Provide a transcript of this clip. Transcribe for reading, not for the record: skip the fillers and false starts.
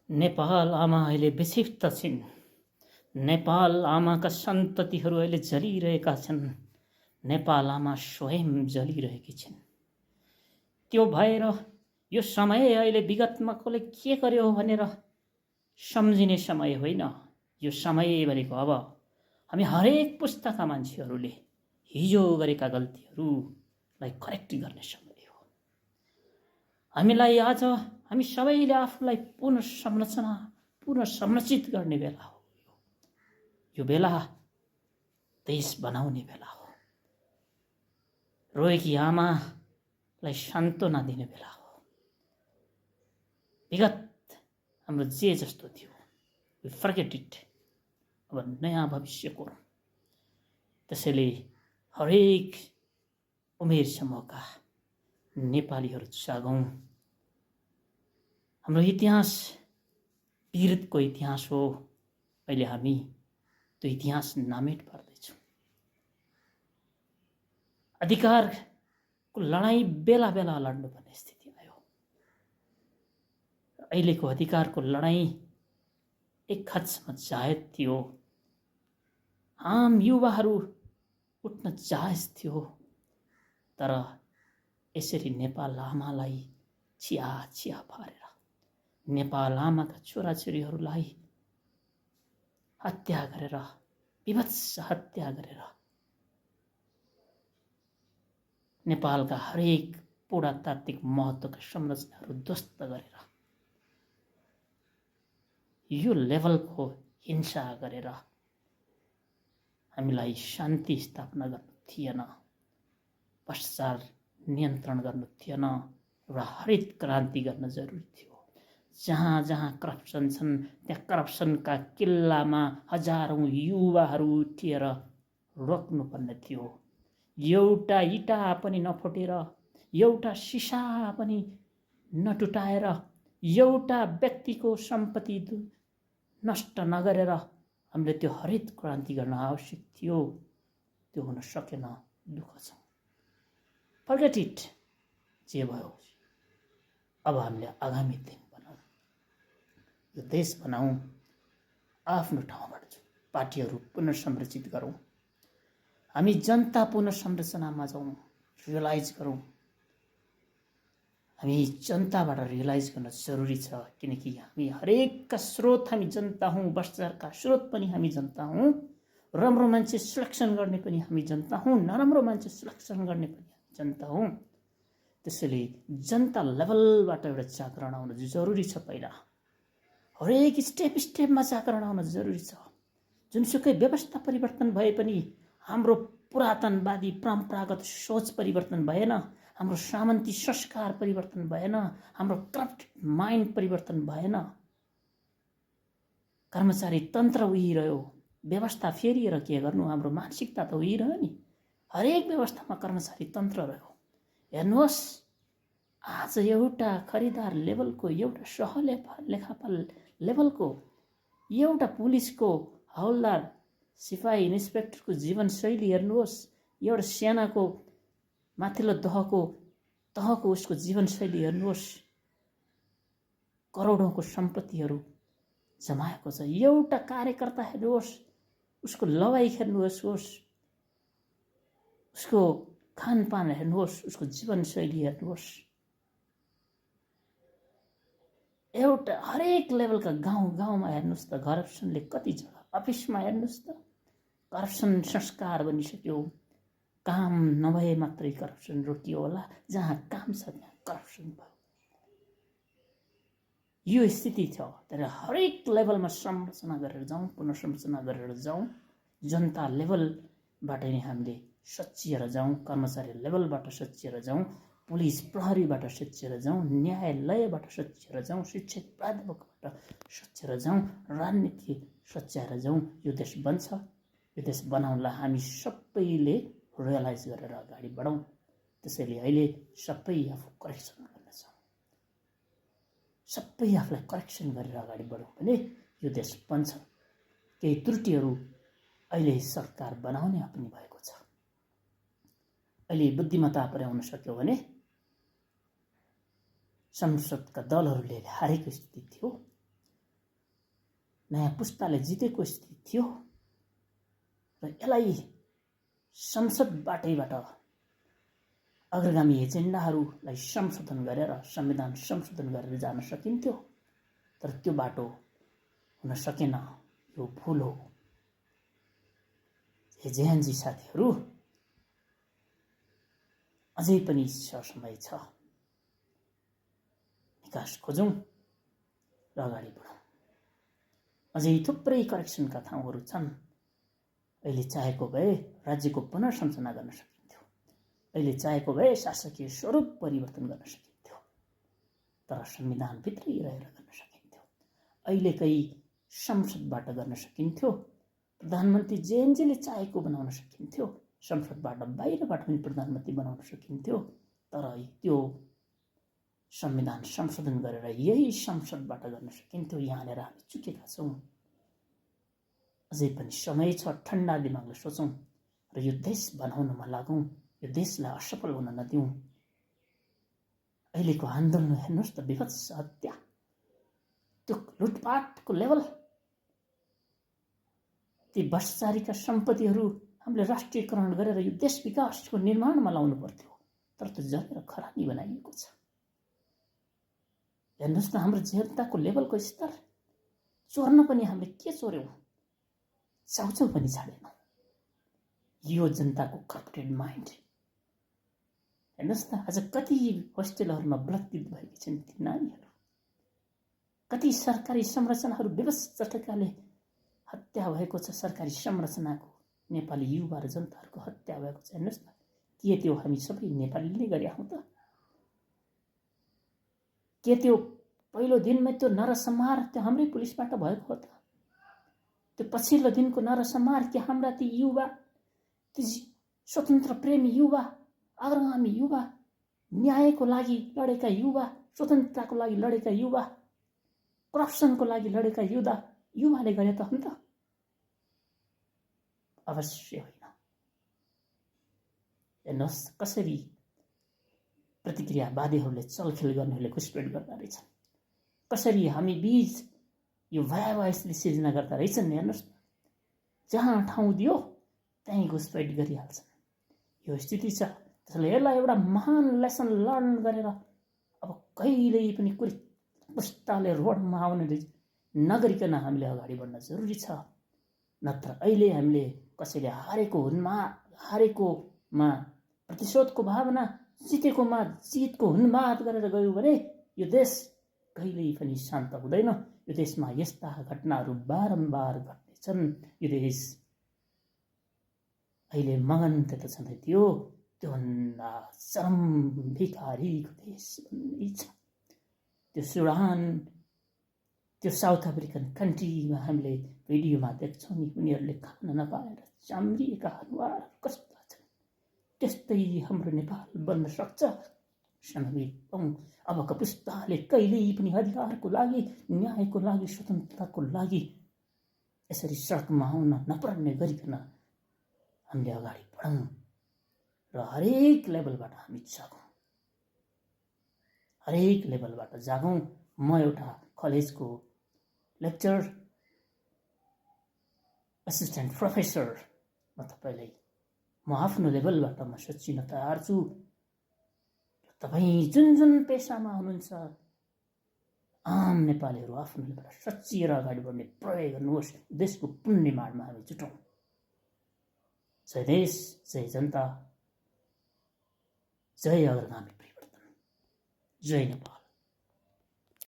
नेपाल आमा अहिले विक्षिप्त छिन्। नेपाल आमाका सन्ततिहरू अहिले जलिरहेका छन्। नेपाल आमा स्वयं जलिरहेकी छिन्। त्यो भएर यो समय अहिले विगतमा कसले के गर्यो भनेर सम्झिने समय होइन। यो समय भनेको अब हामी हरेक पुस्ताका मान्छेहरूले हिजो गरेका गल्तीहरूलाई करेक्ट गर्ने समय हो। हामीलाई आज हामी सबैले आफूलाई पुनर्संरचित गर्ने बेला हो। यो बेला देश बनाउने बेला हो। रोएकी आमालाई सान्त्वना दिने बेला हो। विगत हाम्रो जे जस्तो थियो वी फर्गेट इट। अब नयाँ भविष्य कोरौँ। त्यसैले हरेक उमेर समूहका नेपालीहरू जागौँ। हाम्रो इतिहास वीरको इतिहास हो। अहिले हामी त्यो इतिहास नामेट पार्दैछौँ। अधिकारको लडाईँ बेला बेला लड्नुपर्ने स्थिति आयो। अहिलेको अधिकारको लडाईँ एक हदसम्म जायज थियो। आम युवाहरू उठ्न जायज थियो। तर यसरी नेपाल आमालाई चिया चिया पारेर नेपाल आमाका छोराछोरीहरूलाई हत्या गरेर, विभत्स हत्या गरेर, नेपालका हरेक पुरातात्विक महत्त्वका संरचनाहरू ध्वस्त गरेर, यो लेभलको हिंसा गरेर हामीलाई शान्ति स्थापना गर्नु थिएन, भ्रष्टाचार नियन्त्रण गर्नु थिएन, एउटा हरित क्रान्ति गर्न जरुरी थियो। जहाँ जहाँ करप्सन छन् त्यहाँ करप्सनका किल्लामा हजारौं युवाहरू उठिएर रोक्नुपर्ने थियो। एउटा इँटा पनि नफुटेर, एउटा सिसा पनि नटुटाएर, एउटा व्यक्तिको सम्पत्ति नष्ट नगरेर हामीले त्यो हरित क्रान्ति गर्न आवश्यक थियो। त्यो हुन सकेन। दुःख छ। Forget it. जे भयो अब हामीले आगामी दिन बनाऊ, यो देश बनाऊ, आफ्नो ठाउँबाट पार्टीहरू पुनर्संरचित गरौँ। हामी जनता पुनर्संरचनामा जाउँ, रियलाइज गरौँ। हामी जनताबाट रियलाइज गर्न जरुरी छ। किनकि हामी हरेकका स्रोत हामी जनता हौँ। भ्रष्टाचारका स्रोत पनि हामी जनता हौँ। राम्रो मान्छे सिलेक्सन गर्ने पनि हामी जनता हौँ। नराम्रो मान्छे सिलेक्सन गर्ने पनि हामी जनता हौँ। त्यसैले जनता लेभलबाट एउटा जागरण आउन जरुरी छ। पहिला हरेक स्टेपमा जागरण आउन जरुरी छ। जुनसुकै व्यवस्था परिवर्तन भए पनि हाम्रो पुरातनवादी परम्परागत सोच परिवर्तन भएन। हाम्रो सामन्ती संस्कार परिवर्तन भएन। हाम्रो करप्ट माइन्ड परिवर्तन भएन। कर्मचारी तन्त्र उहिरह्यो। व्यवस्था फेरिएर के गर्नु? हाम्रो मानसिकता त उहिरह्यो नि। हरेक व्यवस्थामा कर्मचारी तन्त्र रह्यो। हेर्नुहोस्, आज एउटा खरिदार लेभलको, एउटा सहलेखापाल लेभलको, एउटा पुलिसको हवलदार सिपाही इन्सपेक्टरको जीवनशैली हेर्नुहोस्। एउटा सेनाको माथिल्लो तहको उसको जीवनशैली हेर्नुहोस्। करोडौँको सम्पत्तिहरू जमाएको छ। एउटा कार्यकर्ता हेर्नुहोस्, उसको लवाई हेर्नुहोस्, उसको खानपान हेर्नुहोस्, उसको जीवनशैली हेर्नुहोस्। एउटा हरेक लेभलका गाउँमा हेर्नुहोस् त करप्सनले कति जग्गा, अफिसमा हेर्नुहोस् त करप्सन संस्कार बनिसक्यो। काम नभए मात्रै करप्सन रोकियो होला, जहाँ काम छ त्यहाँ करप्सन भयो। यो स्थिति छ। तर हरेक लेभलमा संरचना गरेर जाउँ, पुनर्संरचना गरेर जाउँ। जनता लेभलबाट नै हामीले सच्चिएर जाउँ, कर्मचारी लेभलबाट सच्चिएर जाउँ, पुलिस प्रहरीबाट सच्चिएर जाउँ, न्यायालयबाट सच्चिएर जाउँ, शिक्षक प्राध्यापकबाट सच्चिएर जाउँ, राजनीति सच्चाएर जाउँ। यो देश बन्छ। यो देश बनाउनलाई हामी सबैले रियलाइज गरेर अगाडि बढौँ। त्यसैले अहिले सबै आफू करेक्सन गर्न छ। सबै आफूलाई करेक्सन गरेर अगाडि बढौँ भने यो देश बन्छ। केही त्रुटिहरू अहिले सरकार बनाउने पनि भएको छ। अहिले बुद्धिमत्ता पुर्याउन सक्यो भने संसदका दलहरूले हारेको स्थिति थियो। नयाँ पुस्ताले जितेको स्थिति थियो र यसलाई संसदबाटैबाट अग्रगामी एजेन्डाहरूलाई संशोधन गरेर संविधान संशोधन गरेर जान सकिन्थ्यो, तर त्यो बाटो हुन सकेन। यो भुल हो। जेएनजी साथीहरू, अझै पनि समय छ। निकास खोजौँ र अगाडि बढौँ। अझै थुप्रै करेक्सनका ठाउँहरू छन्। अहिले चाहेको भए राज्यको पुनर्संरचना गर्न सकिन्थ्यो, अहिले चाहेको भए शासकीय स्वरूप परिवर्तन गर्न सकिन्थ्यो, तर संविधानभित्रै रहेर गर्न सकिन्थ्यो। अहिलेकै संसदबाट गर्न सकिन्थ्यो। प्रधानमन्त्री जेएनजीले चाहेको बनाउन सकिन्थ्यो। संसदबाट बाहिरबाट पनि प्रधानमन्त्री बनाउन सकिन्थ्यो, तर त्यो संविधान संशोधन गरेर यही संसदबाट गर्न सकिन्थ्यो। यहाँनिर हामी चुकेका छौँ। अझै पनि समय छ। ठन्डा दिमागले सोचौँ र यो देश बनाउनमा लागौँ। यो देशलाई असफल हुन नदिउँ। अहिलेको आन्दोलन हेर्नुहोस् त, विभत्स हत्या, त्यो लुटपाटको लेभल, ती भ्रष्टाचारीका सम्पत्तिहरू हामीले राष्ट्रियकरण गरेर यो देश विकासको निर्माणमा लाउनु पर्थ्यो, तर त्यो जलेर खरानी बनाइएको छ। हेर्नुहोस् न हाम्रो जनताको लेभलको स्तर। चोर्न पनि हामीले के चोर्यौँ? चाउचाउ पनि छाडेनौँ। यो जनताको करप्टेड माइन्ड। हेर्नुहोस् न, आज कति होस्टेलहरूमा बलात्कृत भएकी छन् ती नानीहरू। कति सरकारी संरचनाहरू व्यवस्थाले हत्या भएको छ। सरकारी संरचनाको नेपाली युवा र जनताहरूको हत्या भएको छ। हेर्नुहोस् न, के त्यो हामी सबै नेपालीले गरेका हौँ त? के त्यो पहिलो दिनमै त्यो नरसंहार त्यो हाम्रै पुलिसबाट भएको हो त? त्यो पछिल्लो दिनको नरसंहार के हाम्रा ती युवा, ती स्वतन्त्र प्रेमी युवा, अग्रगामी युवा, न्यायको लागि लडेका युवा, स्वतन्त्रताको लागि लडेका युवा, करप्सनको लागि लडेका युवाले गरे त हुन् त? अवश्य होइन। हेर्नुहोस् कसरी प्रतिक्रियावादीहरूले चलखेल गर्नेहरूले घुसपेट गर्दा रहेछन्, कसरी हामी बीच यो भयावह स्थिति सिर्जना गर्दा रहेछन्। हेर्नुहोस्, जहाँ ठाउँ दियो त्यहीँ घुसपेट गरिहाल्छन्। यो स्थिति छ। त्यसैले यसलाई एउटा महान लेसन लर्न गरेर अब कहिल्यै पनि कुनै पुस्ताले रोडमा आउने नगरिकन हामीले अगाडि बढ्न जरुरी छ। नत्र अहिले हामीले कसैले हारेकोमा प्रतिशोधको भावना, जितेकोमा जितको हुन्माद गरेर गयो भने यो देश कहिल्यै पनि शान्त हुँदैन। यो देशमा यस्ता घटनाहरू बारम्बार घट्नेछन्। यो देश अहिले मगन त छँदै थियो, त्योभन्दा चरम भिखारीको देश बन्दै छ। त्यो सुडान, त्यो साउथ अफ्रिकन कन्ट्रीमा हामीले भिडियोमा देख्छौँ नि, उनीहरूले खान नपाएर चाम्रिएका अनुहार कस्ता छन्। त्यस्तै हाम्रो नेपाल बन्न सक्छ। समीपौँ। अबका पुस्ताले कहिल्यै पनि अधिकारको लागि, न्यायको लागि, स्वतन्त्रताको लागि यसरी सडकमा आउन नपर्ने गरिकन हामीले अगाडि बढौँ र हरेक लेभलबाट हामी जागौँ। हरेक लेभलबाट जागौँ। म एउटा कलेजको लेक्चर असिस्टेन्ट प्रोफेसर, म आफ्नो लेभलबाट म सोचिन तयार छु। तपाईँ जुन जुन पेसामा हुनुहुन्छ, आम नेपालीहरू आफ्नो लेभलबाट सच्चिएर अगाडि बढ्ने प्रयास गर्नुहोस्। देशको पुनर्निर्माणमा हामी जुटौँ। जय देश, जय जनता, जय अग्रगामी परिवर्तन, जय नेपाल।